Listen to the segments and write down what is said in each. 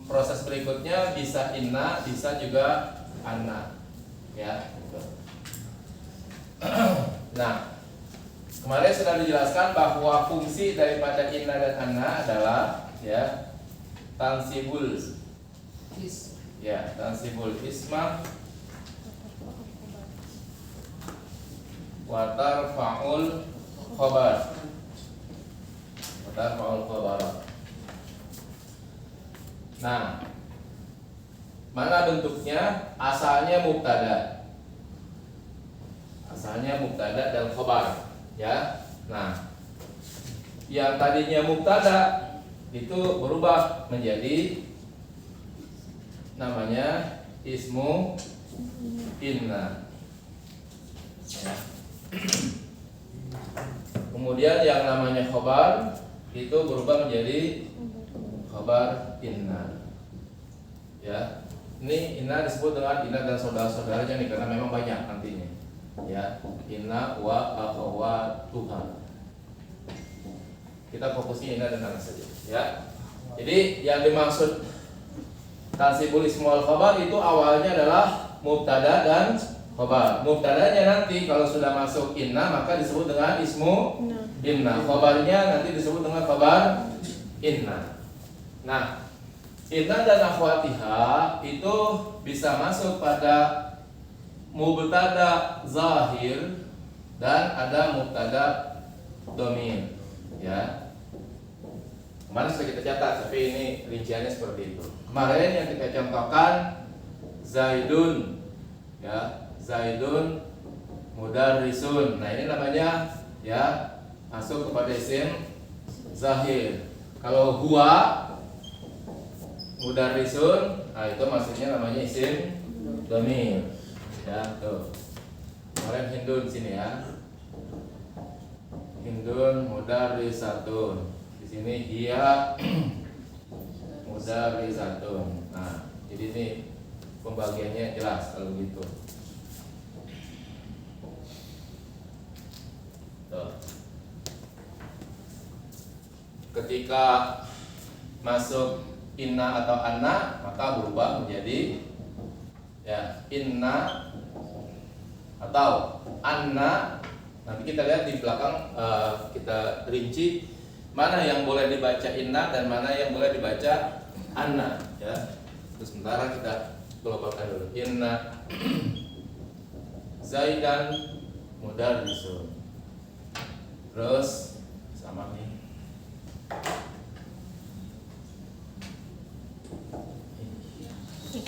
proses berikutnya bisa inna, bisa juga anna, ya. Gitu. Nah, kemarin sudah dijelaskan bahwa fungsi daripada inna dan anna adalah ya tansibul isma wa tarfa'ul khabar. Nah, mana bentuknya? Asalnya mubtada dan khabar, ya. Nah, yang tadinya mubtada itu berubah menjadi namanya ismu inna, ya. Kemudian yang namanya khabar itu berubah menjadi khabar inna, ya. Ini inna disebut dengan inna dan saudara-saudaranya nih, karena memang banyak nantinya, ya. Inna wa akhawatuha. Kita fokusnya inna dan anna saja, ya. Jadi yang dimaksud tansibul ismul khabar itu awalnya adalah mubtada dan khabar. Mubtadanya nanti kalau sudah masuk inna maka disebut dengan ismu inna. Khabarnya nanti disebut dengan khabar inna. Nah, inna dan akhwatiha itu bisa masuk pada mubtada zahir dan ada mubtada dhamir, ya. Kemarin sudah kita catat, tapi ini rinciannya seperti itu. Kemarin yang kita contohkan Zaidun, ya, Zaidun mudarrisun. Nah, ini namanya ya masuk kepada isim zahir. Kalau huwa mudarrisun, nah itu maksudnya namanya isim dhamir. Ya, tuh. Kemarin Hindun sini ya. Hindun mudarrisatun. Di sini dia mudarrisatun. Nah, jadi ini pembagiannya jelas kalau gitu. Tuh. Ketika masuk inna atau anna maka berubah menjadi ya inna atau anna. Nanti kita lihat di belakang, kita rinci mana yang boleh dibaca inna dan mana yang boleh dibaca anna, ya. Terus sementara kita globalkan dulu. Inna Zaidan mudarrisun. Terus sama nih.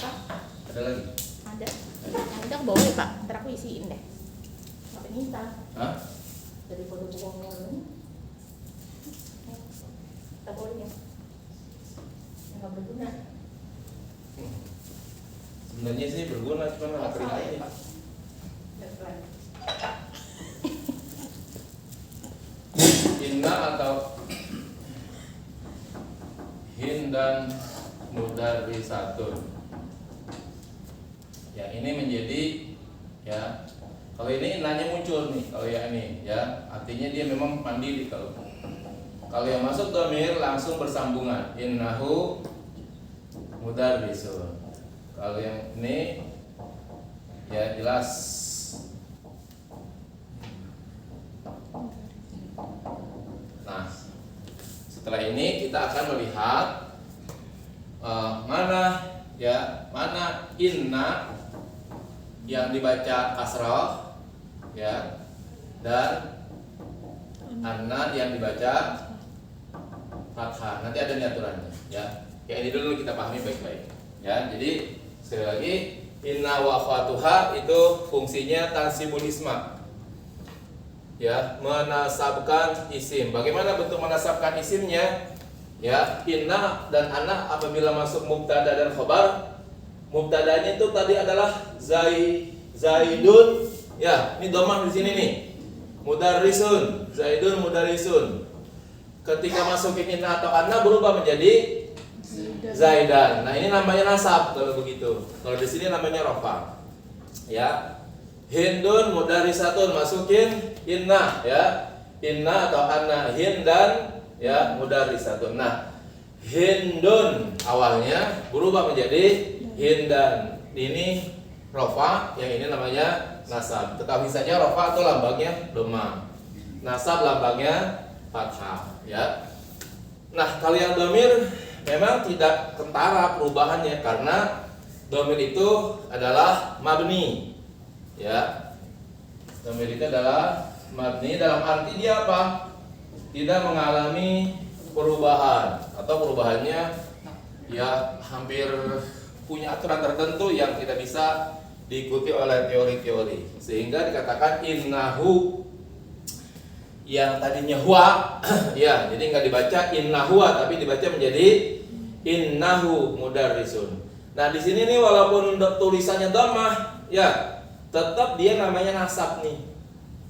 Pak, Ada lagi? ada. Yang udah bawa ya Pak, ntar aku isiin deh. Nggak minta. Hah? Dari produk uangnya ini. Tak boleh ya. Yang nggak berguna. Sebenarnya sih berguna, cuma nggak kering aja. Pak. Depan. Inna atau Hindan mudarrisatun. Ya, ini menjadi ya. Kalau ini innanya muncul nih, kalau ya ini ya, artinya dia memang mandiri. Kalau yang masuk dhamir langsung bersambungan. Innahu mudarrisun. Kalau yang ini ya jelas. Nah, setelah ini kita akan melihat mana inna yang dibaca kasrah, ya, dan anna yang dibaca fathah. Nanti ada nih aturannya, ya. Yang ini dulu kita pahami baik-baik, ya. Jadi sekali lagi inna wa akhwatuha itu fungsinya tansibul isma, ya, menasabkan isim. Bagaimana bentuk menasabkan isimnya? Ya, inna dan anna apabila masuk mubtada dan khabar, mubtadanya itu tadi adalah Zaidun, ya, ini domah di sini nih. Mudarrisun, Zaidun mudarrisun. Ketika masukin inna atau anna berubah menjadi Zaidan. Nah, ini namanya nasab kalau begitu. Kalau di sini namanya rafa. Ya. Hindun mudarrisatun, masukin inna, ya. Inna atau anna, Hindan, ya, mudarrisatun. Nah, Hindun awalnya berubah menjadi hindan. Ini rofa, yang ini namanya nasab. Tetapi saja rofa itu lambangnya dhamma, nasab lambangnya fathah, ya. Nah, kalau yang dhamir memang tidak kentara perubahannya karena dhamir itu adalah mabni, ya. Dhamir itu adalah mabni dalam arti dia apa? Tidak mengalami perubahan atau perubahannya ya hampir punya aturan tertentu yang tidak bisa diikuti oleh teori-teori, sehingga dikatakan innahu yang tadinya huwa ya, jadi nggak dibaca innahuwa tapi dibaca menjadi innahu mudarrisun. Nah, di sini nih walaupun tulisannya dhammah ya, tetap dia namanya nasab nih,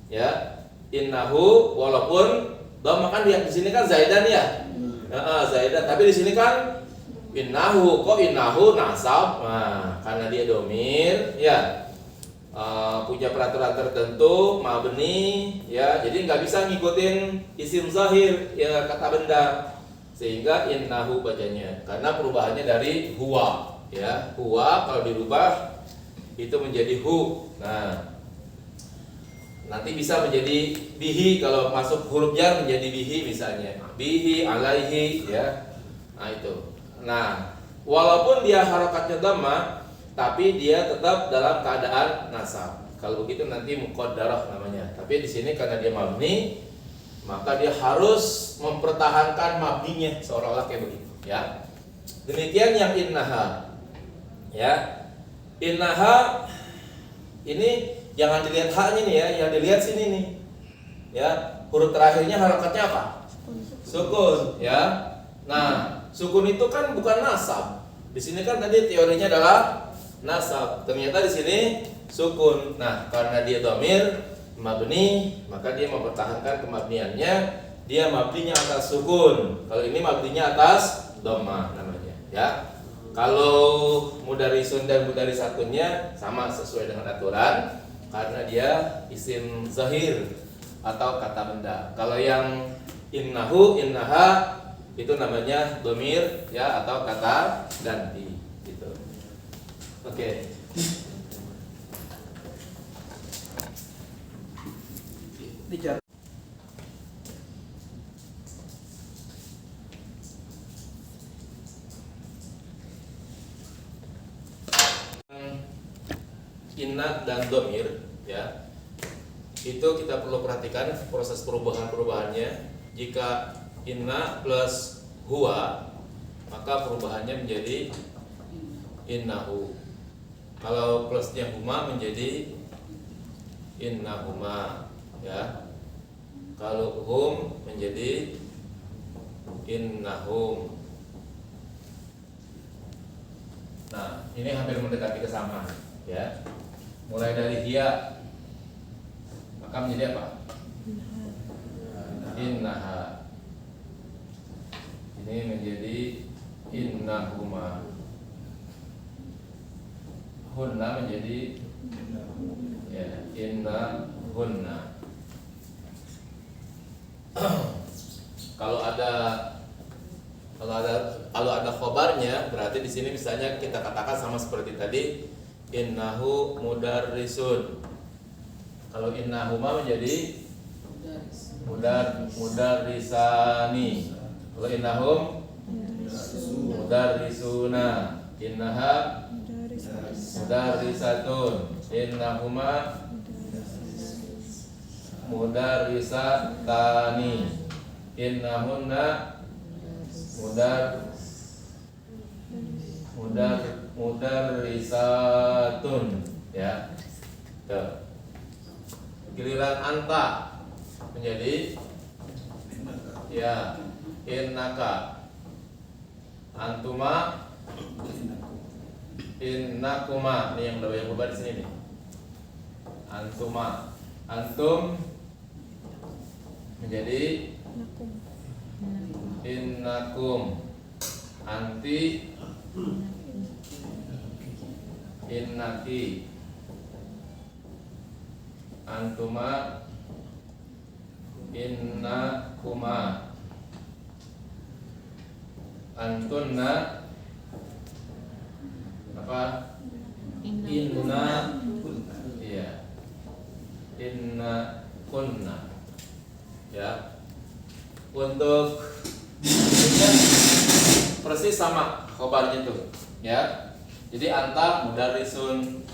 ya. Innahu walaupun dhammah kan dia di sini kan zaidan ya. Zaidan, tapi di sini kan innahu, kok innahu nasab? Nah, karena dia domir, ya, punya peraturan tertentu, mabni, ya, jadi nggak bisa ngikutin isim zahir, ya, kata benda, sehingga innahu bacanya, karena perubahannya dari huwa, ya, huwa kalau dirubah itu menjadi hu. Nah, nanti bisa menjadi bihi kalau masuk huruf jar menjadi bihi misalnya, bihi, alaihi, ya. Nah, itu. Nah, walaupun dia harokatnya dhamma, tapi dia tetap dalam keadaan nasab. Kalau begitu nanti muqaddarah namanya. Tapi di sini karena dia mabni, maka dia harus mempertahankan mabninya seolah-olah kayak begitu, ya. Demikian yang innaha, ya. Innaha ini jangan dilihat haknya nih ya, yang dilihat sini nih, ya. Huruf terakhirnya harokatnya apa? Sukun, ya. Nah, sukun itu kan bukan nasab. Di sini kan tadi teorinya adalah nasab. Ternyata di sini sukun. Nah, karena dia dhamir mabni, maka dia mempertahankan kemabniannya. Dia mabninya atas sukun. Kalau ini mabninya atas dhammah namanya, ya. Kalau mudarisun dan mudarisatунnya sama sesuai dengan aturan karena dia isim zahir atau kata benda. Kalau yang innahu, innaha itu namanya dhamir, ya, atau kata ganti gitu. Oke. Inna dan dhamir, ya, itu kita perlu perhatikan proses perubahannya. Jika inna plus huwa, maka perubahannya menjadi innahu. Kalau plusnya huma menjadi innahuma, ya. Kalau hum menjadi innahum. Nah, ini hampir mendekati kesamaan, ya. Mulai dari dia, maka menjadi apa? Innaha. Ini menjadi innahuma. Hunna menjadi ya, innahunna. Kalau ada khobarnya, berarti di sini misalnya kita katakan sama seperti tadi, innahu mudarrisun. Kalau innahuma menjadi mudarrisani. Kalau innahum mudarrisuna. Innaha mudarrisatun. Innahuma mudarrisatani. Innahunna mudarrisatun, ya. Tuh. Giliran anta menjadi ya innaka, antuma innakuma. Ini yang berubah di sini nih. Antuma, antum menjadi innakum, anti innaki, antuma innakuma, Antunna apa? Inna kunna. Iya. Inna kunna. Ya. Untuk persis sama khobarnya tuh, ya. Jadi anta mudarrisun,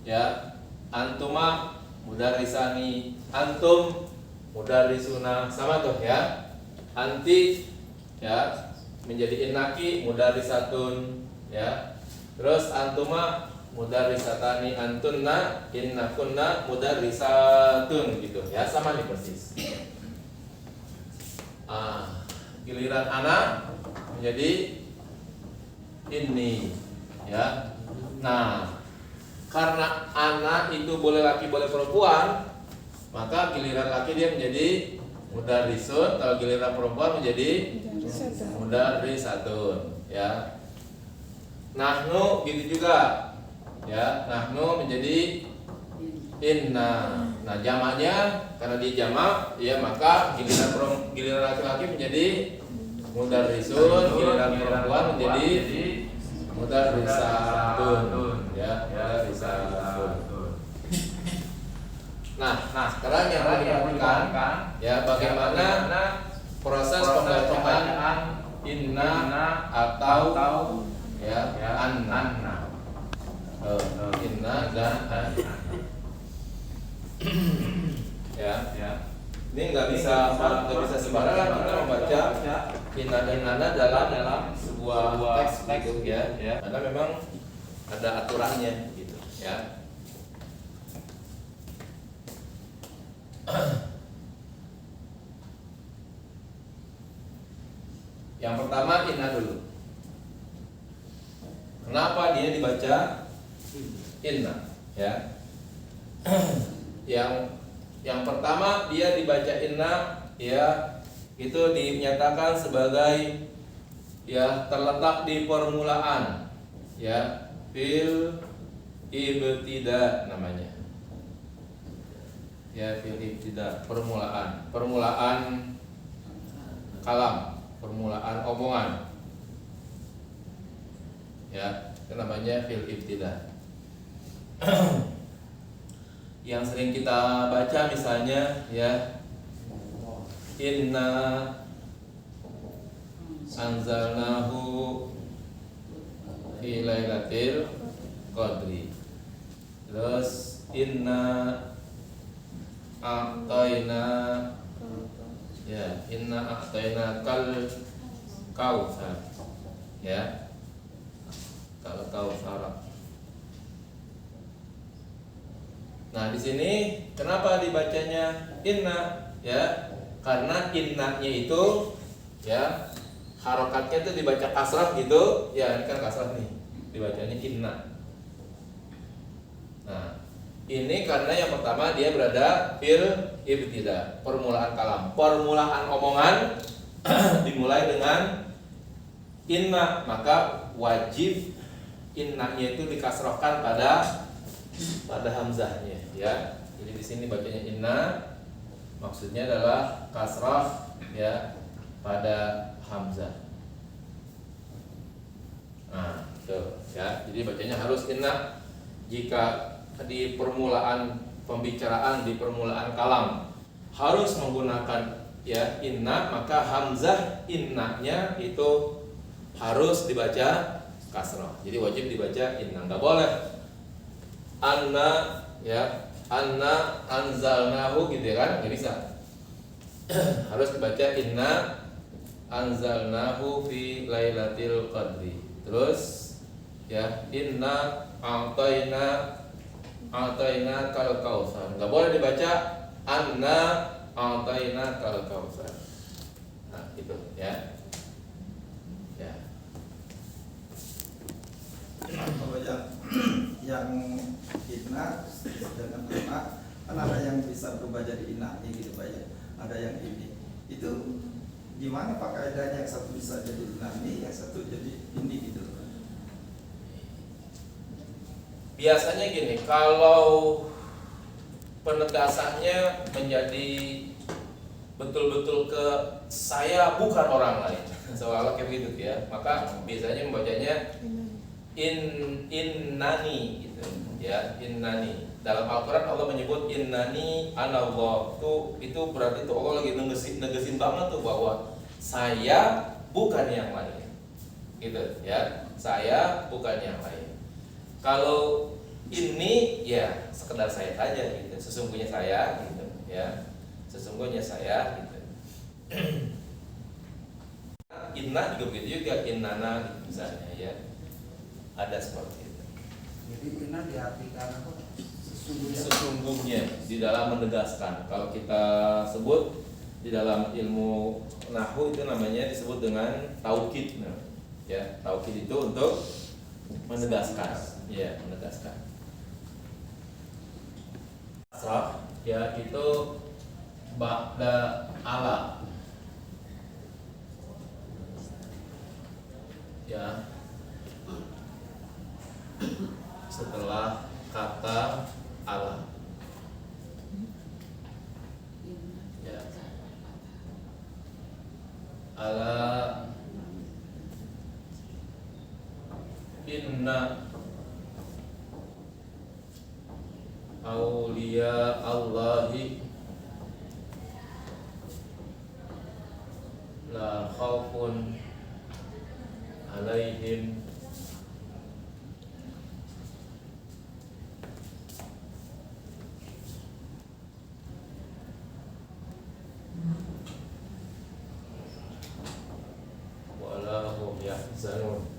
ya. Antuma mudarrisani, antum mudarrisuna, sama tuh ya. Anti ya menjadi innaki mudarrisatun, ya. Terus antuma mudarrisatani, antunna innakunna mudarrisatun gitu ya, sama nih persis. Giliran ana menjadi ini ya. Nah, karena anak itu boleh laki boleh perempuan, maka giliran laki dia menjadi mudarrisun, kalau giliran perempuan menjadi mudarrisatun, ya. Nahnu gitu juga, ya. Nahnu menjadi inna. Nah, jamaknya karena dia jamak, ya, maka giliran laki-laki menjadi mudarrisun, giliran perempuan menjadi mudarrisatun, ya, mudarrisatun. Nah, sekarang yang mau diperhatikan, ya, bagaimana proses pembacaan inna atau ya anna. Inna dan anna. Ya. Ini nggak bisa sembarangan kita membaca inna dan anna dalam sebuah teks gitu ya, karena memang ada aturannya gitu ya. Yang pertama inna dulu. Kenapa dia dibaca inna? Ya. Yang pertama dia dibaca inna, ya, itu dinyatakan sebagai ya terletak di permulaan, ya, fil ibtida namanya. Ya, fil ibtida, permulaan kalam, permulaan omongan. Ya, itu namanya fil ibtida. Yang sering kita baca misalnya ya, inna anzalnahu fi lailatul qadri. Terus inna a'tayna, ya, inna a'tayna kal kautsar, ya, kal kautsar. Nah, di sini kenapa dibacanya inna? Ya, karena innanya itu ya harokatnya itu dibaca kasrah gitu. Ya, ini kan kasrah nih, dibacanya inna. Nah, ini karena yang pertama dia berada fil ibtida, permulaan kalam, permulaan omongan dimulai dengan inna, maka wajib innanya itu dikasrahkan pada hamzahnya, ya. Jadi di sini bacanya inna, maksudnya adalah kasrah, ya, pada hamzah. Nah, tuh, ya. Jadi bacanya harus inna jika di permulaan pembicaraan, di permulaan kalam harus menggunakan ya inna, maka hamzah innanya itu harus dibaca kasrah. Jadi wajib dibaca inna, nggak boleh anna, ya, anna anzalnahu gitu ya kan, nggak bisa. Harus dibaca inna anzalnahu fi lailatul qadri. Terus ya, inna a'tayna kal kautsar. Nggak boleh dibaca anna a'tayna kal kautsar. Nah, gitu ya. Ya. Kalau yang inna dengan anak, kan ada yang bisa berubah jadi inaknya gitu Pak ya. Ada yang ini. Itu gimana Pak kaidahnya, yang satu bisa jadi inaknya, yang satu jadi ini gitu. Biasanya gini, kalau penegasannya menjadi betul-betul ke saya bukan orang lain. seolah-olah kayak begitu ya. Maka biasanya membacanya innani gitu ya, innani. Dalam Al-Qur'an Allah menyebut innani anallah. Itu berarti tuh Allah lagi negesin banget tuh bahwa saya bukan yang lain. Gitu ya. Saya bukan yang lain. Kalau ini ya sekedar saya saja gitu. Sesungguhnya saya gitu ya. Sesungguhnya saya gitu. Inna juga begitu juga, innana gitu misalnya ya. Ada seperti itu. Jadi inna diartikan apa? Sesungguhnya di dalam menegaskan. Kalau kita sebut di dalam ilmu nahwu itu namanya disebut dengan taukid. Nah, ya, taukid itu untuk menegaskan. Ya, menegaskan. Asraf ya itu ba'da ala. Ya. Setelah kata Allah ya. Ala inna auliya Allahi la khaufun alaihim wala hum yahzanun.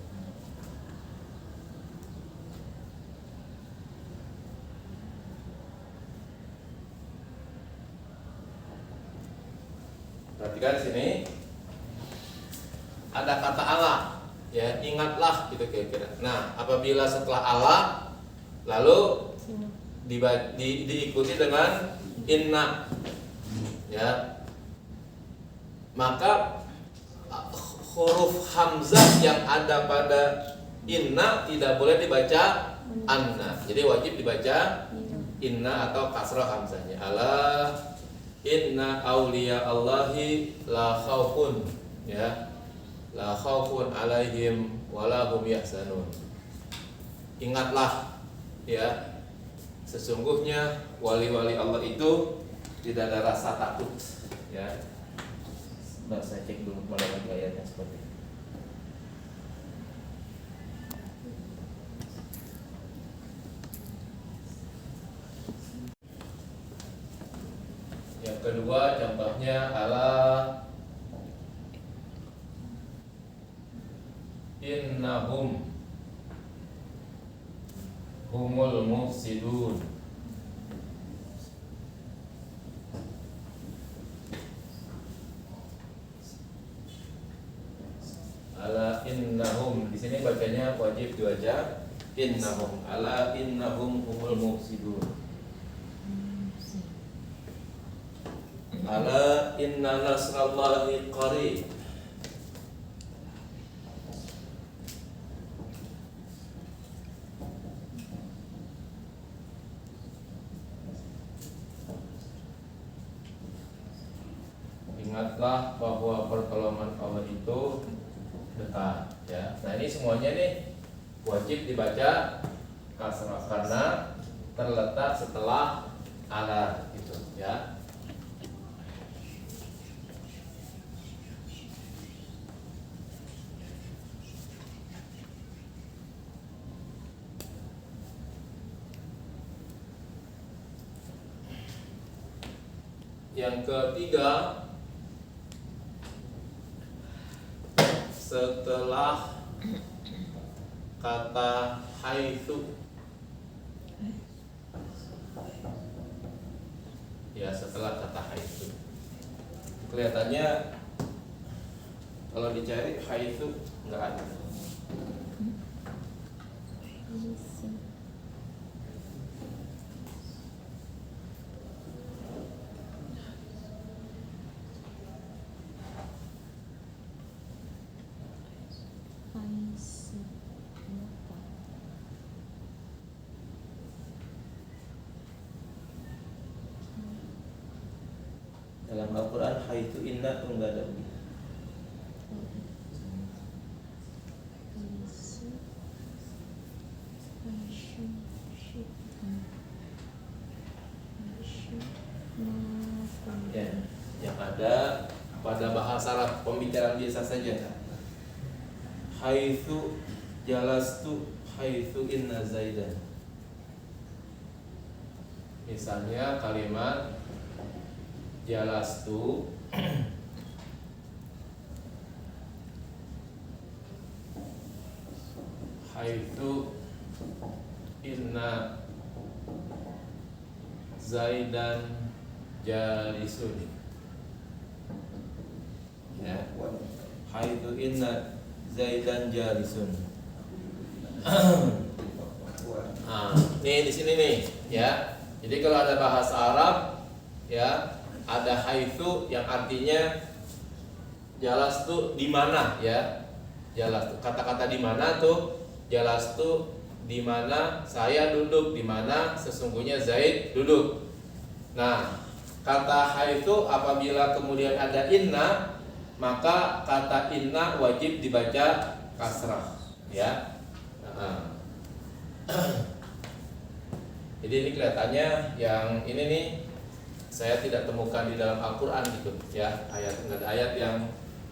Perhatikan sini ada kata Allah ya, ingatlah gitu kira-kira. Nah, apabila setelah Allah lalu diikuti dengan inna ya, maka huruf hamzah yang ada pada inna tidak boleh dibaca anna. Jadi wajib dibaca inna atau kasrah hamzahnya. Ala inna auliya Allahi la khaufun ya, la khaufun alaihim wala hum yahzanun. Ingatlah ya, sesungguhnya wali-wali Allah itu tidak ada rasa takut ya. Nah, saya cek dulu mana lagi ayatnya seperti ini. Yang kedua contohnya ala innahum humul mufsidun. Ala innahum, di sini bacanya wajib dibaca innahum. Ala innahum humul mufsidun. Ala inna nasrallahi qarib. Ingatlah bahwa pertolongan Allah itu dekat ya. Nah, ini semuanya nih wajib dibaca kasrah karena terletak setelah ala gitu ya. Yang ketiga, setelah kata haitsu ya, setelah kata haitsu kelihatannya kalau dicari haitsu nggak ada. Dalam Al-Quran haitsu inna tuh nggak ada. Ya, yang ada pada bahasa Arab pembicaraan biasa saja. Haitsu jalastu haitsu inna zaidan. Misalnya kalimat jalastu haitsu inna zaidan jalisun. Ya, haitsu inna zaidan jalisun. Nih di sini nih, ya. Jadi kalau ada bahasa Arab, ya, ada haitsu yang artinya jalas tuh di mana, ya. Jalas tuh kata-kata di mana tuh, jalas tuh di mana saya duduk, di mana sesungguhnya Zaid duduk. Nah, kata haitsu apabila kemudian ada inna, maka kata inna wajib dibaca kasrah, ya. Jadi ini kelihatannya yang ini nih saya tidak temukan di dalam Al-Qur'an gitu, ya. Nggak ada ayat yang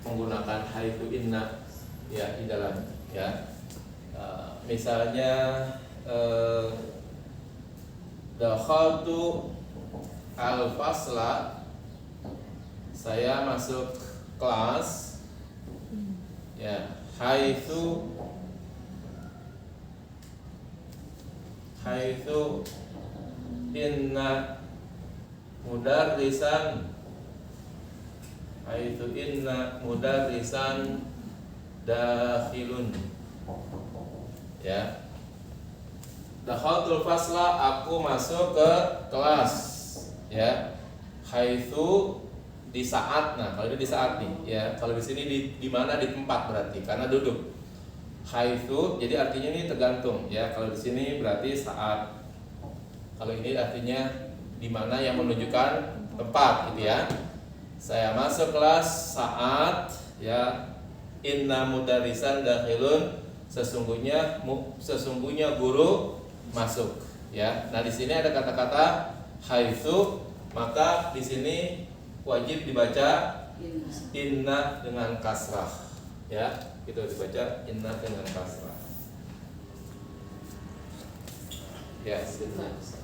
menggunakan haitsu inna, ya, di dalam, ya. Misalnya dakhaltu al-fasla, saya masuk kelas, ya. Haitsu inna mudarrisan, haitsu inna mudarrisan dakhilun, ya. Dakhaltul fasla, aku masuk ke kelas, ya. Haitsu di saat. Nah, kalau ini di saat nih, ya. Kalau di sini di mana, di tempat berarti karena duduk. Haitsu jadi artinya ini tergantung, ya. Kalau di sini berarti saat. Kalau ini artinya di mana yang menunjukkan tempat gitu, ya. Saya masuk kelas saat, ya. Inna mudarrisan dakhilun, sesungguhnya guru masuk, ya. Nah, di sini ada kata-kata haitsu, maka di sini wajib dibaca inna dengan kasrah, ya. Itu dibaca inna dengan kasrah. Ya, sebenarnya.